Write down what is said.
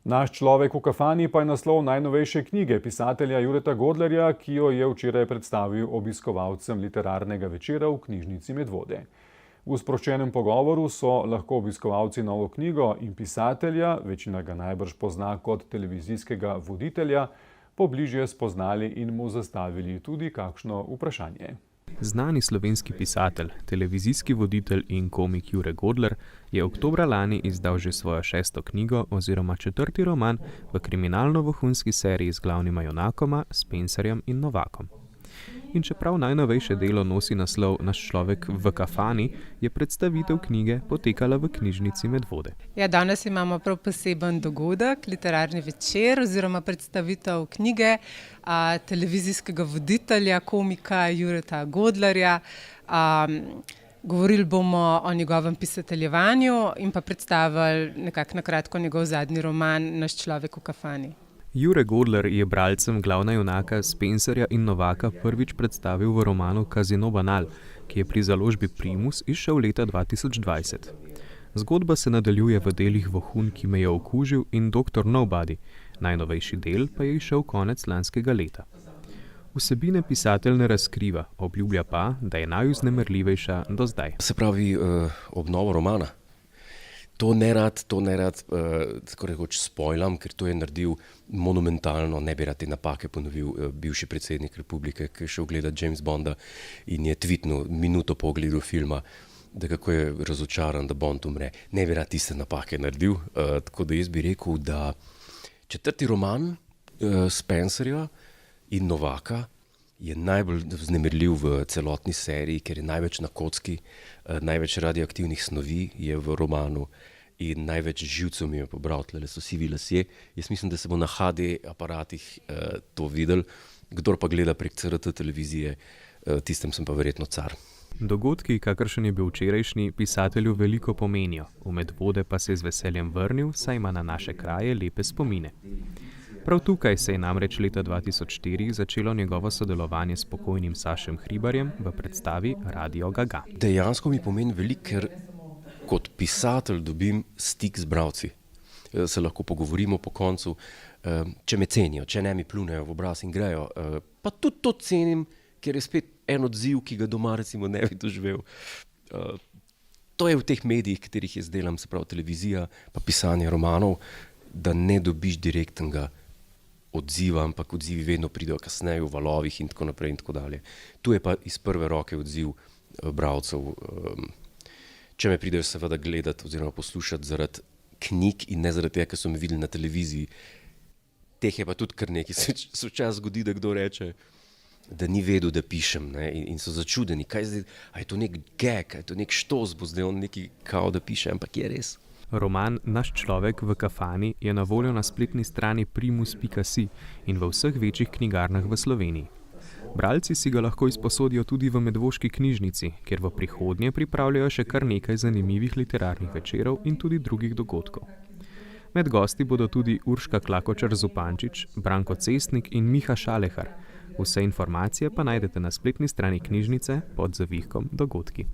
Naš človek v kafani pa je naslov najnovejše knjige pisatelja Jureta Godlerja, ki jo je včeraj predstavil obiskovalcem literarnega večera v knjižnici Medvode. V sproščenem pogovoru so lahko obiskovalci novo knjigo in pisatelja, večina ga najbrž pozna kot televizijskega voditelja, pobližje spoznali in mu zastavili tudi kakšno vprašanje. Znani slovenski pisatelj, televizijski voditelj in komik Jure Godler je oktobra lani izdal že svojo 6. knjigo oziroma 4. roman v kriminalno-vohunski seriji z glavnima junakoma Spencerjem in Novakom. In čeprav najnovejše delo nosi naslov Naš človek v kafani, je predstavitev knjige potekala v knjižnici Medvode. Ja, danes imamo prav poseben dogodek, literarni večer oziroma predstavitev knjige televizijskega voditelja, komika Jureta Godlerja. Govorili bomo o njegovem pisateljevanju in pa predstavili nekako na kratko njegov zadnji roman Naš človek v kafani. Jure Godler je bralcem glavna junaka Spencerja in Novaka prvič predstavil v romanu Casino Banal, ki je pri založbi Primus izšel leta 2020. Zgodba se nadaljuje v delih Vohun, ki me je okužil, in Dr. Nobody, najnovejši del pa je izšel konec lanskega leta. Vsebine pisatelj ne razkriva, obljublja pa, da je najvznemirljivejša do zdaj. Se pravi, obnovo romana. To ne rad, tako rekoč spojlam, ker to je naredil monumentalno, ne bi rad te napake ponovil, bivši predsednik republike, ki je šel gledati James Bonda in je tweetnul minuto po ogledu filma, da kako je razočaran, da Bond umre. Ne bi rad tiste napake naredil, tako da jaz bi rekel, da 4. roman Spencerja in Novaka je najbolj vznemirljiv v celotni seriji, ker je največ na kocki, največ radioaktivnih snovi je v romanu in največ živcev mi je pobral, tlele so sivi lasje. Jaz mislim, da se bo na HD aparatih to videl, kdor pa gleda prek CRT televizije, tistem sem pa verjetno car. Dogodki, kakršen je bil včerajšnji, pisatelju veliko pomenijo, v Medvode pa se je z veseljem vrnil, saj ima na naše kraje lepe spomine. Prav tukaj se je namreč leta 2004 začelo njegovo sodelovanje s pokojnim Sašem Hribarjem v predstavi Radio Gaga. Dejansko mi pomeni veliko, ker kot pisatelj dobim stik z bralci. Se lahko pogovorimo po koncu, če me cenijo, če ne mi plunejo v obraz in grejo. Pa tudi to cenim, ker je spet en odziv, ki ga doma recimo ne bi doživel. To je v teh medijih, katerih jaz delam, se pravi televizija, pa pisanje romanov, da ne dobiš direktnega odziva, ampak odzivi vedno pridejo kasneje v valovih in tako naprej in tako dalje. Tu je pa iz prve roke odziv bralcev. Če me pridejo seveda gledati oziroma poslušati zaradi knjig in ne zaradi tega, ker so me videli na televiziji. Teh je pa tudi kar nekaj. Se včasih zgodi, da kdo reče, da ni vedel, da pišem, ne? In so začudeni. Kaj zdaj, a je to nek gag, a je to nek štos, bo zdaj on neki kao, da piše, ampak je res. Roman Naš človek v kafani je na voljo na spletni strani primus.si in v vseh večjih knjigarnah v Sloveniji. Bralci si ga lahko izposodijo tudi v Medvoški knjižnici, kjer v prihodnje pripravljajo še kar nekaj zanimivih literarnih večerov in tudi drugih dogodkov. Med gosti bodo tudi Urška Klakočar Zupančič, Branko Cestnik in Miha Šalehar. Vse informacije pa najdete na spletni strani knjižnice pod zavihkom Dogodki.